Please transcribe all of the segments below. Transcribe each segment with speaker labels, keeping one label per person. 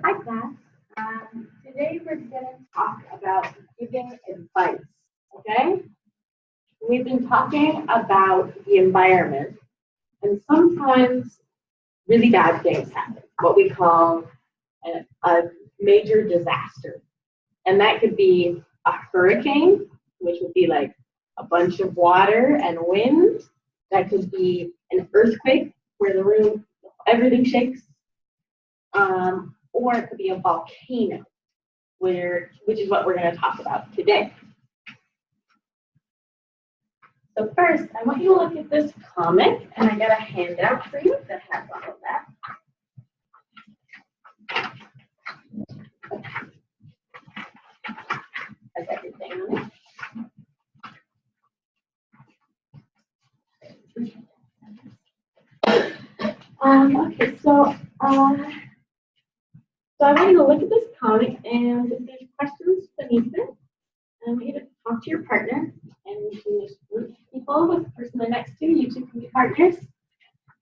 Speaker 1: Hi, class. Today we're going to talk about giving advice, okay? We've been talking about the environment, and sometimes really bad things happen, what we call a major disaster. And that could be a hurricane, which would be like a bunch of water and wind. That could be an earthquake where the room, everything shakes. Or it could be a volcano, which is what we're going to talk about today. So first, I want you to look at this comic, and I got a handout for you that has all of that. Has everything on it. Okay, so I want you to look at this comic, and if there's questions beneath it, I want you to talk to your partner, and you can just group people with the person next to you. You two can be partners,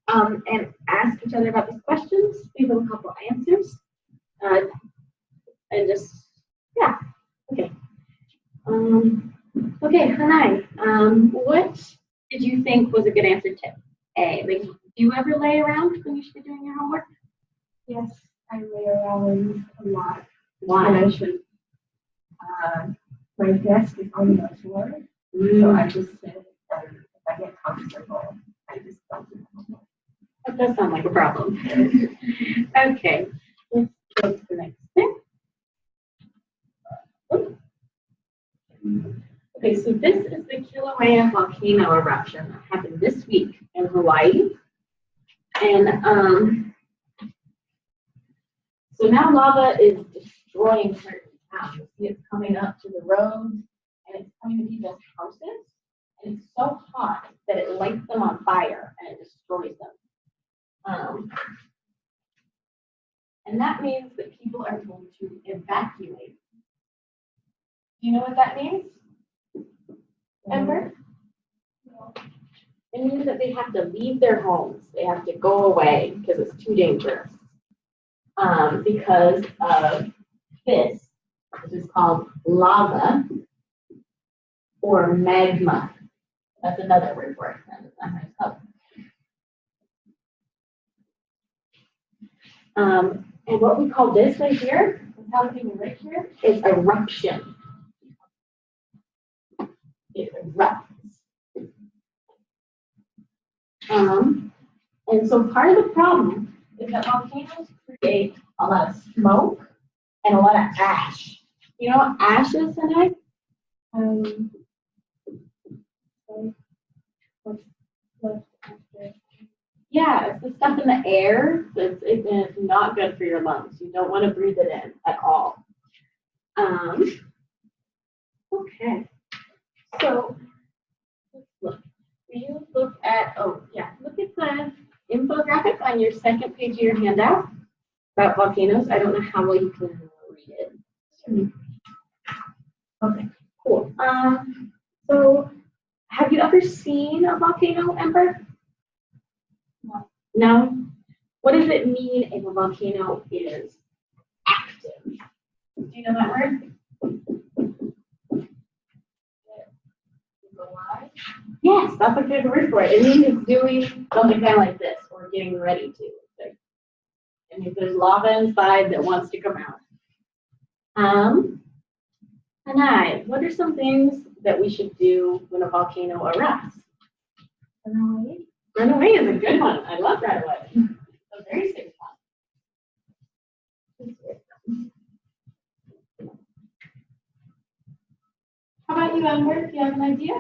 Speaker 1: and ask each other about these questions. Give them a couple answers, and just yeah. Okay. Okay, Hanai. What did you think was a good answer to A? Like, do you ever lay around when you should be doing your homework?
Speaker 2: Yes, I lay around a lot.
Speaker 1: Why?
Speaker 2: And I should. My desk is on the floor, so I just sit, and if I get comfortable, I just don't do homework.
Speaker 1: That does sound like a problem. Okay, let's go to the next thing. Okay, so this is the Kilauea volcano eruption that happened this week in Hawaii. And so now lava is destroying certain towns. You see it's coming up to the roads, and it's coming to people's houses. And it's so hot that it lights them on fire and it destroys them. And that means that people are told to evacuate. Do you know what that means, Ember? No. It means that they have to leave their homes. They have to go away because it's too dangerous. Because of this, which is called lava or magma. That's another word for it. That's not how it's called. And what we call this right here, right here, is eruption. It erupts. And so part of the problem is that volcanoes create a lot of smoke and a lot of ash. You know what ash is, Sanai? Yeah, it's the stuff in the air it's not good for your lungs. You don't want to breathe it in at all. Okay, so let's look. You look at, look at the infographic on your second page of your handout about volcanoes. I don't know how well you can read it. Okay, cool. So have you ever seen a volcano, Ember? No. No? What does it mean if a volcano is active? Do you know that word? Alive? Yes, that's a good word for it. It means it's doing something kind of like this, or getting ready to. And if there's lava inside that wants to come out. Hanai, what are some things that we should do when a volcano erupts? Run away. Run away is a good one. I love run away. It's a very safe one. How about you, Edward? Do you have an idea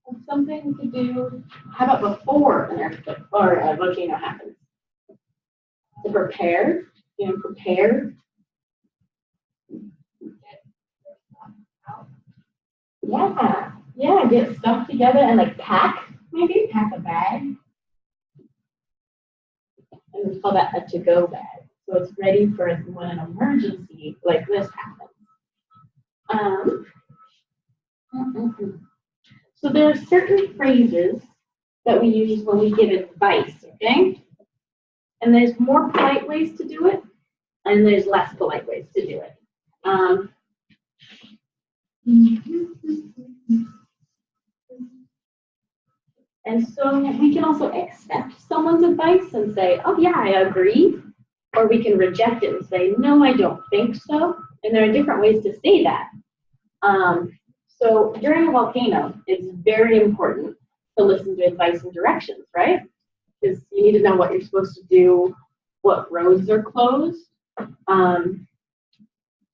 Speaker 1: of something to do? How about before an earthquake or a volcano happens? To prepare, prepare. Yeah, get stuff together and like pack a bag. And we call that a to-go bag. So it's ready for when an emergency like this happens. So there are certain phrases that we use when we give advice, okay? And there's more polite ways to do it, and there's less polite ways to do it. And so we can also accept someone's advice and say, oh yeah, I agree. Or we can reject it and say, no, I don't think so. And there are different ways to say that. So during a volcano, it's very important to listen to advice and directions, right? Because you need to know what you're supposed to do, what roads are closed.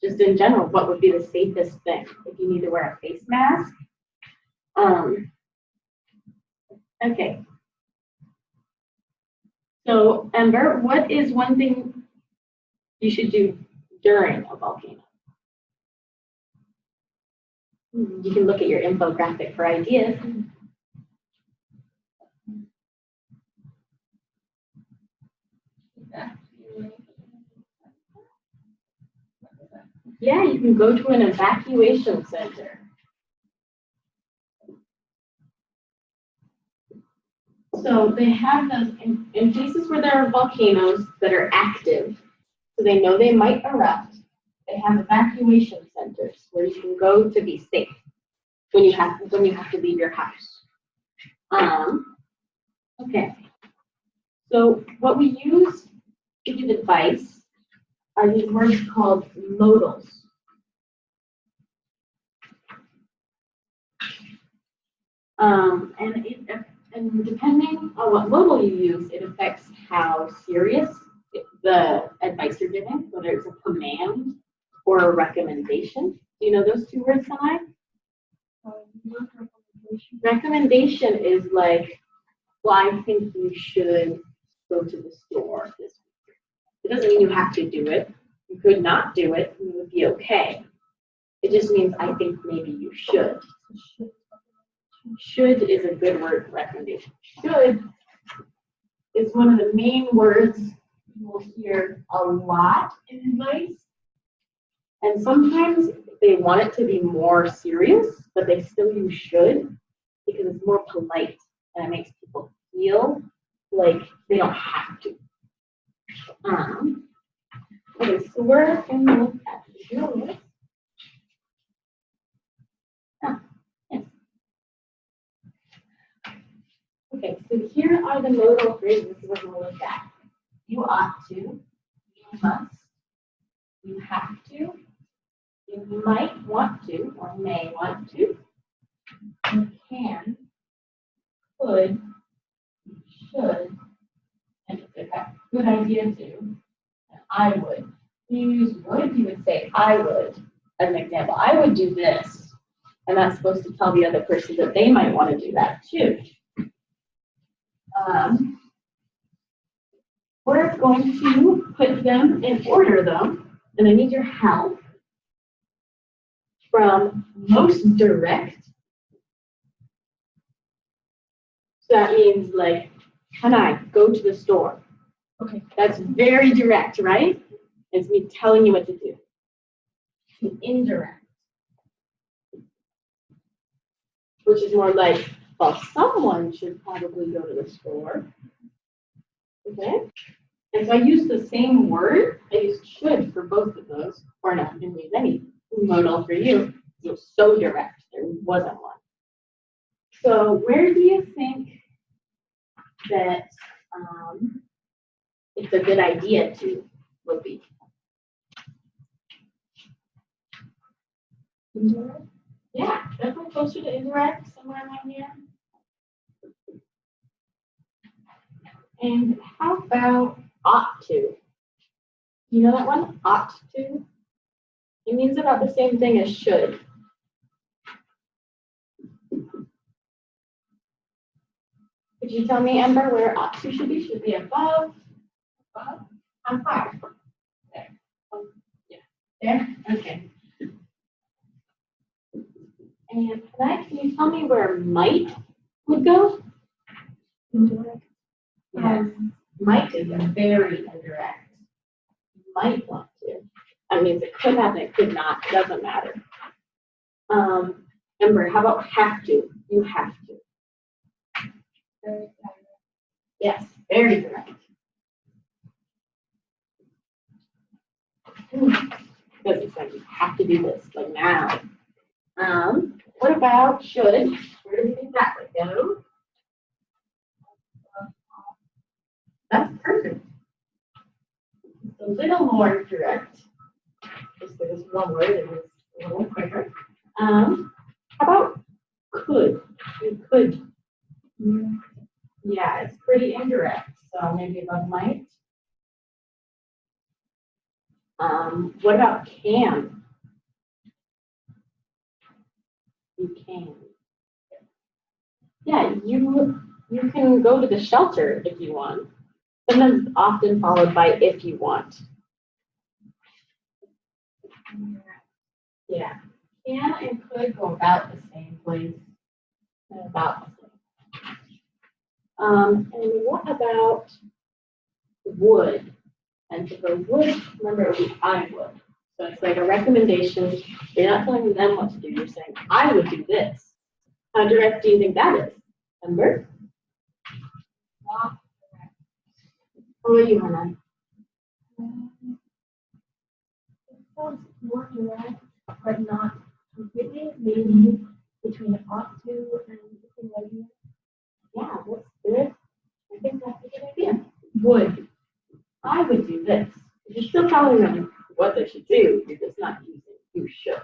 Speaker 1: Just in general, what would be the safest thing? If you need to wear a face mask. Okay. So, Ember, what is one thing you should do during a volcano? You can look at your infographic for ideas. Yeah, you can go to an evacuation center. So they have those in places where there are volcanoes that are active, so they know they might erupt. They have evacuation centers where you can go to be safe when you have to leave your house. Okay. So what we use to give advice are these words called modals. And depending on what modal you use, it affects how serious the advice you're giving, whether it's a command or a recommendation. Do you know those two words, Sanai? Recommendation is like, well, I think you should go to the store this week. It doesn't mean you have to do it. You could not do it, and it would be okay. It just means I think maybe you should. Should is a good word for recommendation. Should is one of the main words you will hear a lot in advice. And sometimes they want it to be more serious, but they still use should because it's more polite and it makes people feel like they don't have to. Okay, so we're going to look at the list. Yes. Okay, so here are the modal phrases we're going to look at. You ought to, you must, you have to, you might want to or may want to, you can, could, you should, and it's a good idea to, and I would. If you use would, you would say I would. As an example, I would do this. And that's supposed to tell the other person that they might want to do that too. We're going to put them and order them, and I need your help from most direct. So that means like, can I go to the store? Okay, that's very direct, right? It's me telling you what to do. To indirect, which is more like, well, someone should probably go to the store. Okay? And so I use the same word. I use should for both of those. Or no, I didn't use any modal for you. It was so direct. There wasn't one. So where do you think that it's a good idea to would be? Indirect? Yeah, definitely closer to indirect, somewhere around here. And how about ought to? You know that one? Ought to? It means about the same thing as should. Could you tell me, Ember, where ought to should be? Should be above? Above? How far? There. Yeah. There? Okay. And can you tell me where might would go? Indirect. Yes. Might is very indirect. You might want to. That means it could happen, it could not, it doesn't matter. Ember, how about have to? You have to. Very direct. Yes, very direct. Because it's like you have to do this, like now. What about should? Where do you think that would go? That's perfect. It's a little more direct. Just because it's one word, it was a little quicker. How about could? You could. Yeah, it's pretty indirect, so maybe above might. What about can? You can. Yeah, you can go to the shelter if you want. Sometimes often followed by if you want. Yeah, can and could go about the same place. About the same. And what about would? And to go would, remember it would be I would. So it's like a recommendation. You're not telling them what to do. You're saying, I would do this. How direct do you think that is? Remember? Not direct. How are you, Hannah?
Speaker 2: It sounds more direct, but not completely. Maybe between ought to and between like you.
Speaker 1: Yeah, that's good. I think that's a good idea. Would. I would do this. You're still telling them what they should do. You're just not using you should.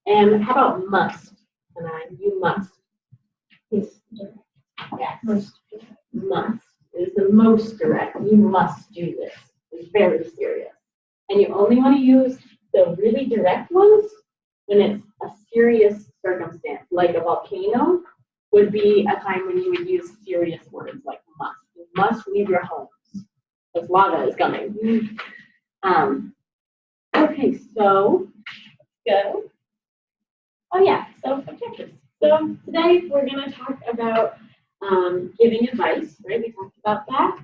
Speaker 1: And how about must? And you must.
Speaker 2: Yes, direct.
Speaker 1: Yes.
Speaker 2: Most
Speaker 1: Must. It is the most direct. You must do this. It's very serious. And you only want to use the really direct ones when it's a serious circumstance, like a volcano would be a time when you would use serious words like must. You must leave your homes. Because lava is coming. Okay, so let's go. Oh yeah, so objectives. So today we're going to talk about giving advice, right? We talked about that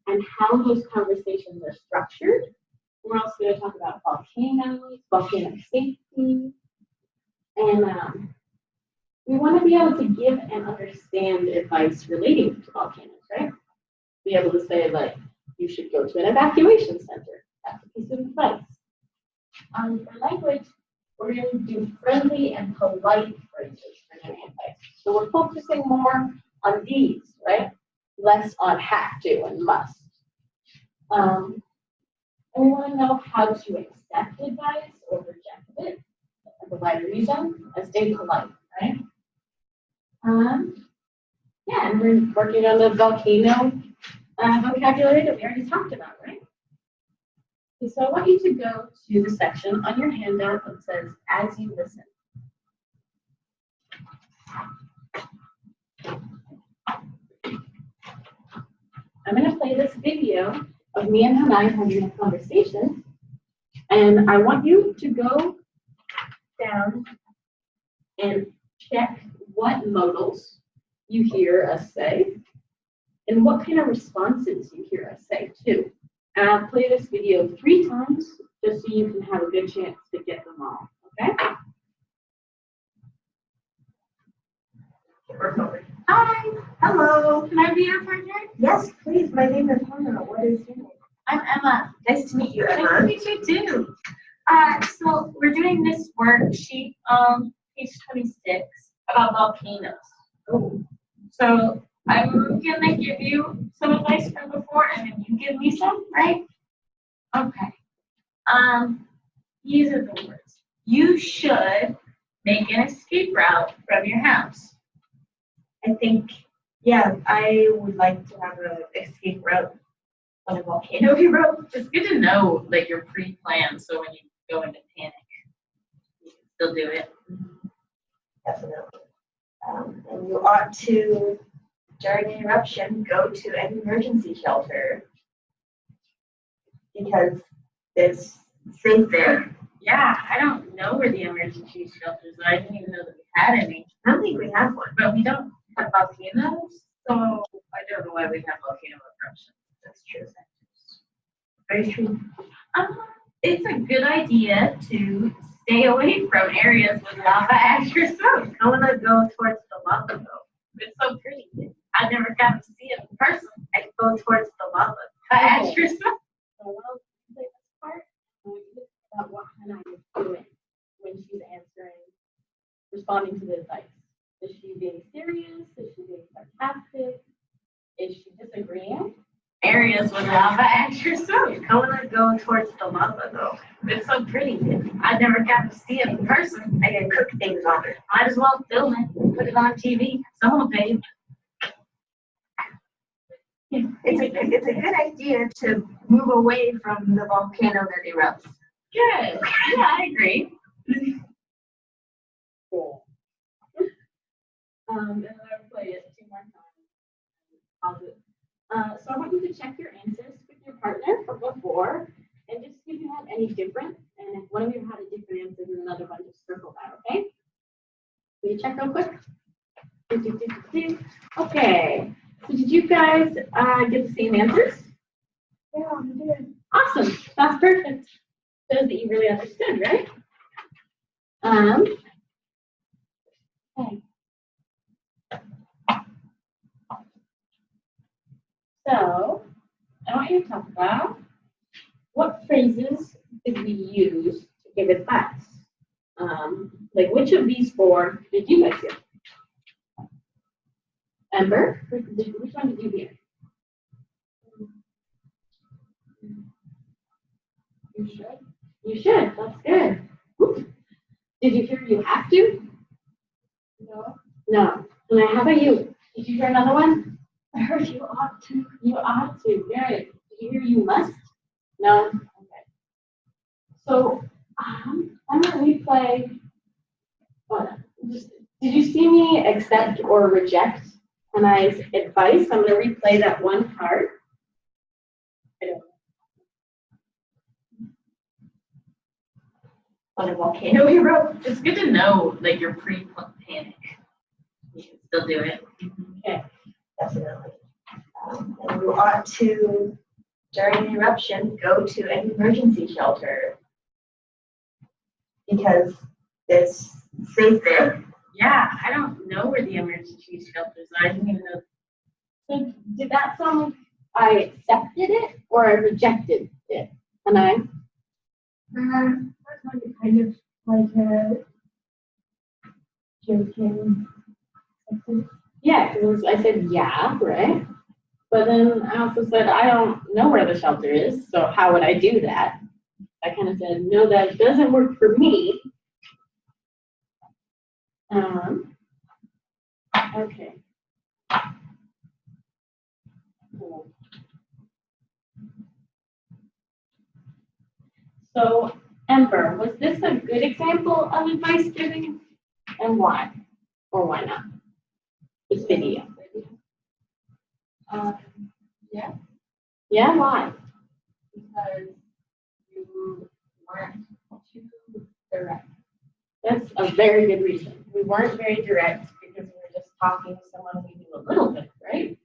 Speaker 1: and how those conversations are structured. We're also going to talk about volcanoes, volcano safety, and we want to be able to give and understand advice relating to volcanoes, right? Be able to say, like, you should go to an evacuation center. That's a piece of advice. For language, we're going to do friendly and polite phrases for giving advice. So we're focusing more on these, right? Less on have to and must. And we want to know how to accept advice or reject it, and provide a reason, and stay polite, right? Yeah, and we're working on the volcano vocabulary that we already talked about, right? Okay, so I want you to go to the section on your handout that says, as you listen. I'm going to play this video of me and Hanai having a conversation, and I want you to go down and check what modals you hear us say and what kind of responses you hear us say too. And I'll play this video 3 times just so you can have a good chance to get them all, okay? Hi. Hello. Can I be your partner?
Speaker 2: Yes, please. My name is Hannah. What is your name?
Speaker 1: I'm Emma.
Speaker 2: Nice to meet you,
Speaker 1: Nice
Speaker 2: Emma.
Speaker 1: to meet you too.
Speaker 3: So we're doing this worksheet, page 26, about volcanoes.
Speaker 1: Oh.
Speaker 3: So I'm gonna give you some advice from before, and then you give me some, right? Okay. These are the words. You should make an escape route from your house.
Speaker 2: I think, yeah, I would like to have an escape route on a volcano road.
Speaker 3: It's good to know, like, your pre-plan, so when you go into panic, you can still do it.
Speaker 2: Definitely. And you ought to, during an eruption, go to an emergency shelter because it's safe there.
Speaker 3: Yeah, I don't know where the emergency shelters are. I didn't even know that we had any.
Speaker 2: I don't think we have one.
Speaker 3: But we don't have volcanoes, so I don't know why we have volcano eruptions.
Speaker 2: That's true. Very true.
Speaker 3: It's a good idea to stay away from areas with lava, ash, or smoke.
Speaker 2: I want to go towards the lava though.
Speaker 3: It's so pretty. I never got to see it in person.
Speaker 2: I go towards the lava.
Speaker 3: Ash or smoke.
Speaker 1: Is she being serious? Is she being sarcastic? Is she disagreeing?
Speaker 3: Areas with lava actress too. I want to go towards the lava though. It's so pretty. I never got to see it in person. I can cook things on it. Might as well film it, put it on TV. Someone will pay. It's a good idea to move away from the volcano that erupts. Good. Yeah, I agree.
Speaker 1: Cool. And I'll play it 2 more times. I'll do it. So I want you to check your answers with your partner from before and just see if you have any different. And if one of you had a different answer than another one, just circle that, okay? Will you check real quick? Okay. So did you guys get the same answers?
Speaker 2: Yeah, we did.
Speaker 1: Awesome. That's perfect. Shows that you really understood, right? Okay. So I want you to talk about what phrases did we use to give advice? Like which of these 4 did you guys hear? Amber, which one did you hear? You should. You should. That's good. Did you hear you have to?
Speaker 2: No,
Speaker 1: No. And how about you? Did you hear another one?
Speaker 2: I heard you ought to.
Speaker 1: You ought to. Good. Did you hear you must? No. Okay. So I'm gonna replay. Did you see me accept or reject Anai's advice? I'm gonna replay that one part. I don't know.
Speaker 3: On a volcano erupt. It's good to know like your pre-panic. You can still do it.
Speaker 1: Okay.
Speaker 3: Definitely. And you ought to, during an eruption, go to an emergency shelter because it's safer. Yeah, I don't know where the emergency shelters are. I didn't even know.
Speaker 1: So did that sound like I accepted it or I rejected it? And I?
Speaker 2: That's kind of like a joking.
Speaker 1: Yeah, because I said yeah, right? But then I also said I don't know where the shelter is, so how would I do that? I kind of said, no, that doesn't work for me. Okay. Cool. So, Ember, was this a good example of advice giving? And why? Or why not? This video.
Speaker 3: Yeah,
Speaker 1: Yeah, why?
Speaker 3: because you weren't too direct.
Speaker 1: That's a very good reason. We weren't very direct because we were just talking to someone we knew a little bit, right?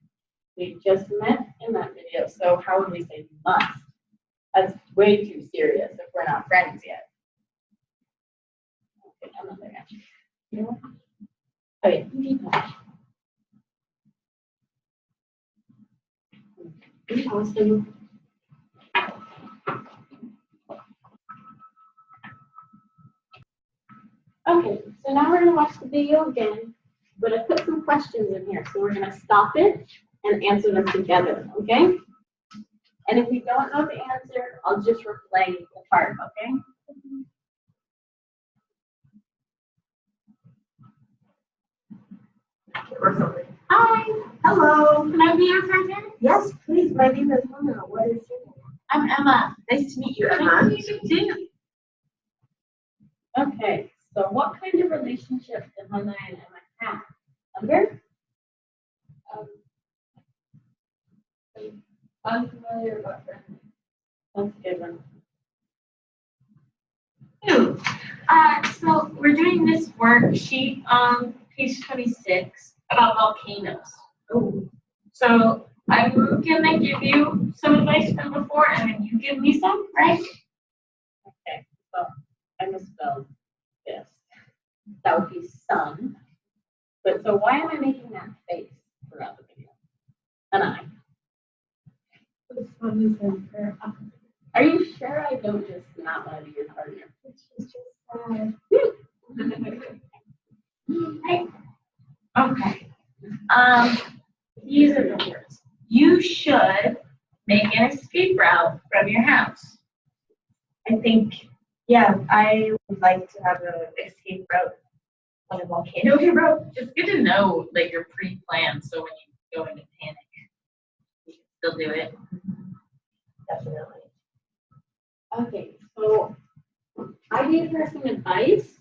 Speaker 1: We just met in that video, so how would we say must? That's way too serious if we're not friends yet. Okay, another answer. You know? Okay, awesome. Okay, so now we're going to watch the video again, but I put some questions in here, so we're going to stop it and answer them together, okay? And if we don't know the answer, I'll just replay the part, okay?
Speaker 3: Or something.
Speaker 1: Hi,
Speaker 3: Hello.
Speaker 1: can I be your friend?
Speaker 3: Yes, please. My name is Emma. What is your name?
Speaker 1: I'm Emma.
Speaker 3: Nice to meet you, Emma.
Speaker 1: Nice to meet you too. Okay, so what kind of relationship did Hannah and Emma have? Under?
Speaker 2: Unfamiliar but friendly.
Speaker 1: That's a good one.
Speaker 3: So we're doing this worksheet on page 26 about volcanoes. Oh. So I'm gonna give you some advice from before, and then you give me some, right?
Speaker 1: Okay, so I misspelled this. That would be sun. But so why am I making that face throughout the video? And I.
Speaker 2: The sun is in her.
Speaker 1: Are you sure I don't just not want to be your partner?
Speaker 2: She's just sad.
Speaker 1: Right.
Speaker 3: Okay. These are the words. You should make an escape route from your house.
Speaker 4: I think, yeah, I would like to have an escape route on a volcano route.
Speaker 3: It's good to know like your pre-plan, so when you go into panic, you can still do it.
Speaker 4: Definitely.
Speaker 1: Okay, so I gave her some advice,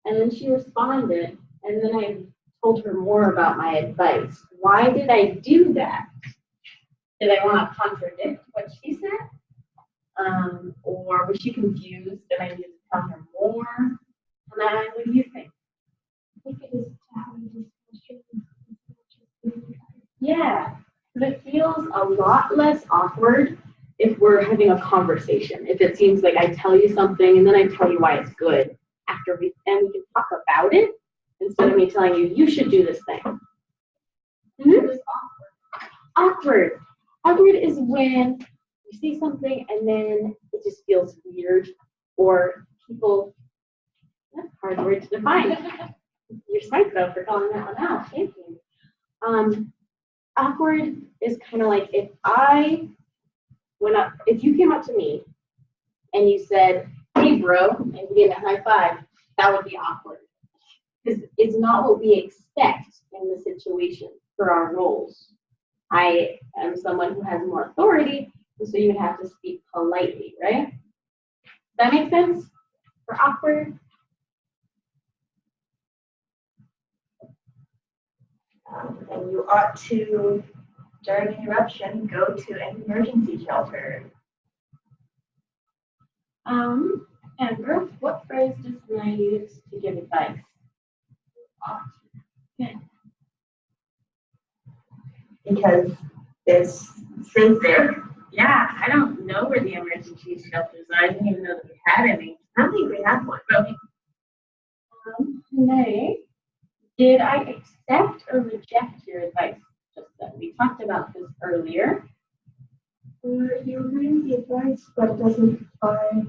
Speaker 1: and then she responded, and then I told her more about my advice. Why did I do that? Did I want to contradict what she said? Or was she confused and I needed to tell her more? And what do you think?
Speaker 2: I think it is to have a discussion.
Speaker 1: Yeah, but it feels a lot less awkward if we're having a conversation. If it seems like I tell you something and then I tell you why it's good after we can talk about it instead of me telling you you should do this thing. Mm-hmm. Awkward. Awkward is when you see something and then it just feels weird, or people. That's a hard word to define. You're smart though for calling that one out. Thank you. Awkward is kind of like if if you came up to me and you said, "Hey, bro," and we gave a high five, that would be awkward because it's not what we expect in the situation for our roles. I am someone who has more authority, and so you would have to speak politely, right? Does that make sense? For awkward.
Speaker 4: And you ought to, during an eruption, go to an emergency shelter.
Speaker 1: Amber, what phrase does I use to give advice?
Speaker 4: Because it's safe there.
Speaker 3: Yeah, I don't know where the emergency shelters are. I didn't even know that we had any.
Speaker 4: I don't think we have one.
Speaker 3: But
Speaker 1: Renee, did I accept or reject your advice? Just that we talked about this earlier.
Speaker 2: You're reading the advice, but it doesn't apply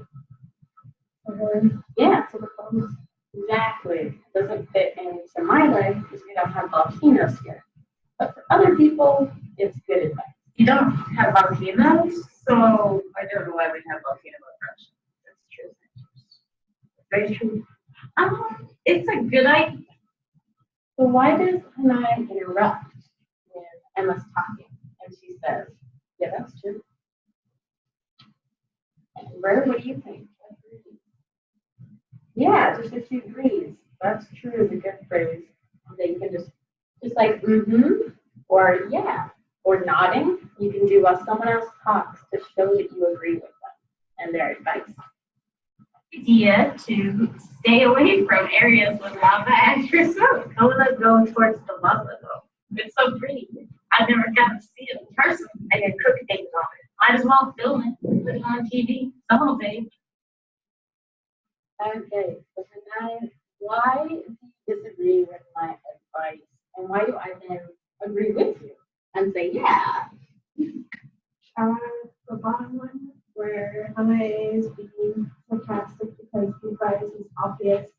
Speaker 1: Yeah,
Speaker 2: to the problems.
Speaker 1: exactly. It doesn't fit into my life because we don't have volcanoes here. But for other people, it's good advice.
Speaker 3: you don't have volcanoes, so I don't know why we have volcano eruptions. That's true.
Speaker 4: Very true.
Speaker 3: It's a good idea.
Speaker 1: So why does Hanai interrupt when Emma's talking and she says, "Yeah, that's true." Amber, what do you think? Yeah, just if she agrees. That's true is a good phrase. That you can just like mm-hmm or yeah or nodding. You can do while someone else talks to show that you agree with them and their advice.
Speaker 3: Idea to stay away from areas with lava at your smoke.
Speaker 4: I want to go towards the lava though.
Speaker 3: It's so pretty. I've never gotten to see it in person.
Speaker 4: I can cook things on it.
Speaker 3: Might as well film it, put it on TV. Someone will pay.
Speaker 1: Okay, so Hanai, why do you disagree with my advice? And why do I then agree with you and say, yeah?
Speaker 2: The bottom one, where Emma is being sarcastic because the advice is obvious,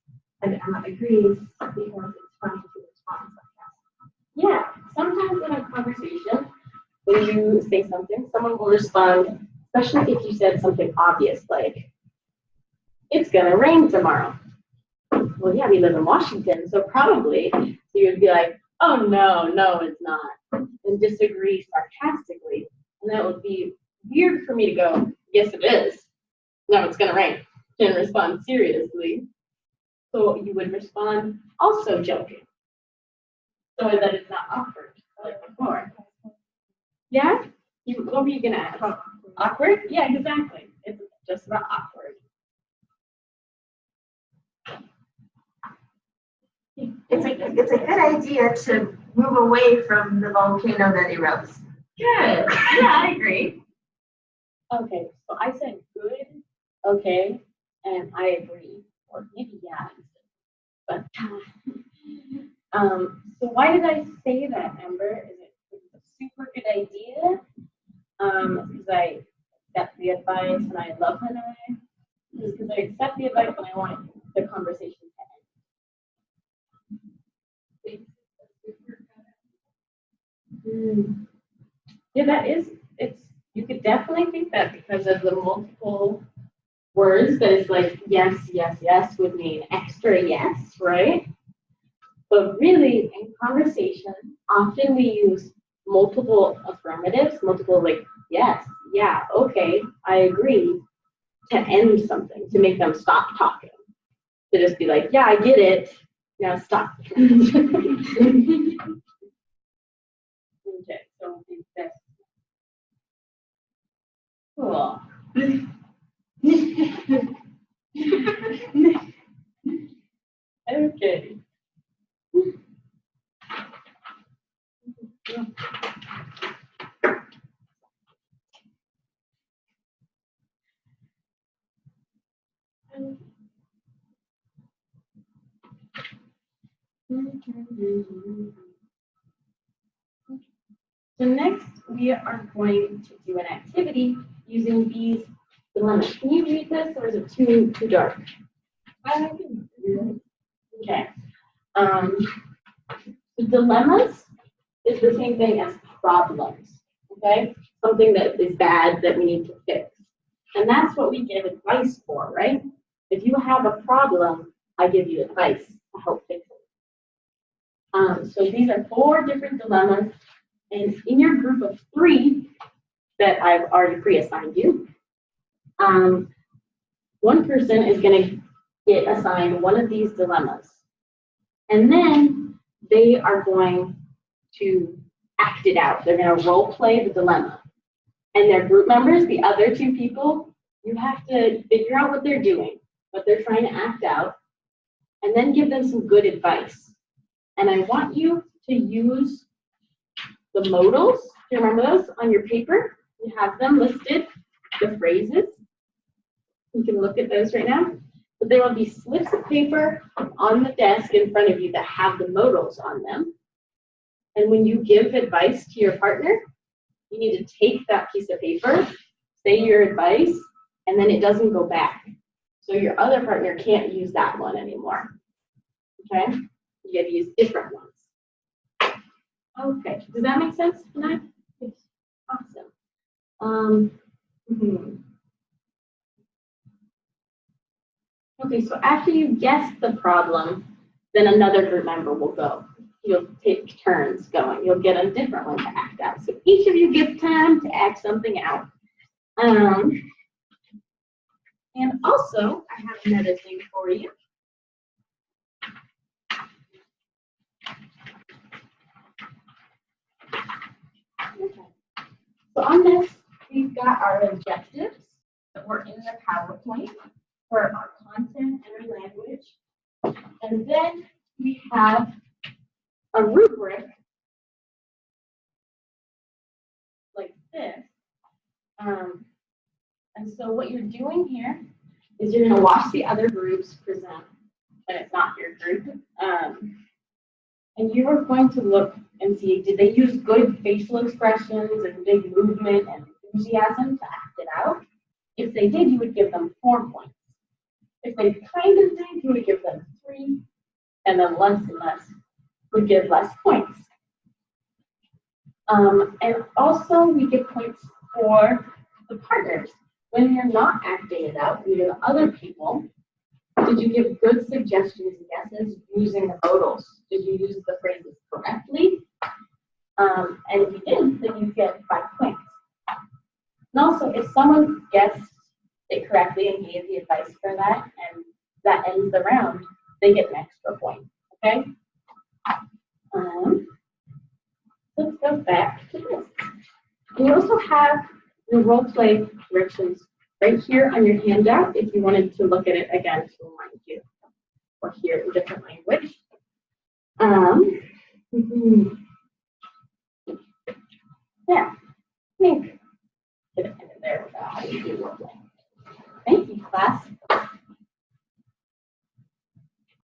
Speaker 2: and Emma agrees because it's funny to respond sarcastically.
Speaker 1: Yeah, sometimes in a conversation, when you say something, someone will respond, especially if you said something obvious like, "It's gonna rain tomorrow." Well, yeah, we live in Washington, so probably. So you would be like, "Oh no, it's not," and disagree sarcastically, and that would be weird for me to go, "Yes, it is. No, it's gonna rain," and respond seriously. So you would respond also joking, so that it's not awkward like before. Yeah? What were you gonna ask? Awkward? Yeah, exactly. It's just about awkward.
Speaker 4: It's a good idea to move away from the volcano that erupts.
Speaker 3: Good. Yeah, I agree.
Speaker 1: Okay, so I said good, okay, and I agree, or maybe yeah. But so why did I say that, Amber? Is it a super good idea? Because I accept the advice and I love Hanai. Because I accept the advice and I want the conversation to end. Yeah, you could definitely think that because of the multiple words that is like yes, yes, yes would mean extra yes, right? But really, in conversation, often we use multiple affirmatives, multiple like yes, yeah, okay, I agree, to end something, to make them stop talking. To just be like, yeah, I get it, now stop. Okay, so I think that's cool. Okay. So next, we are going to do an activity using these dilemmas. Can you read this, or is it too dark? Okay. The dilemmas is the same thing as problems. Okay, something that is bad that we need to fix, and that's what we give advice for, right? If you have a problem, I give you advice to help fix it. So these are 4 different dilemmas. And in your group of 3 that I've already pre-assigned you, one person is going to get assigned one of these dilemmas. And then they are going to act it out. They're going to role play the dilemma. And their group members, the other 2 people, you have to figure out what they're doing, what they're trying to act out, and then give them some good advice. And I want you to use the modals. Do you remember those on your paper? You have them listed, the phrases. You can look at those right now. But there will be slips of paper on the desk in front of you that have the modals on them. And when you give advice to your partner, you need to take that piece of paper, say your advice, and then it doesn't go back. So your other partner can't use that one anymore. Okay? You have to use different ones. Okay, does that make sense tonight? Yes. Awesome. Okay, so after you guess the problem, then another group member will go. You'll take turns going. You'll get a different one to act out. So each of you get time to act something out. And also, I have another thing for you. Okay. So on this, we've got our objectives that were in the PowerPoint for our content and our language. And then we have a rubric like this. And so what you're doing here is you're going to watch the other groups present when it's not your group. And you are going to look and see, did they use good facial expressions and big movement and enthusiasm to act it out? If they did, you would give them 4 points. If they kind of did, you would give them 3, and then less and less would give less points. And also, we give points for the partners. When you're not acting it out, you're the other people, did you give good suggestions and guesses using the modals? Did you use the phrases correctly? And if you did, then you get 5 points. And also, if someone guessed it correctly and gave the advice for that, and that ends the round, they get an extra point. Okay? Let's go back to this. And you also have your role play directions right here on your handout if you wanted to look at it again to remind you, or hear it in different language.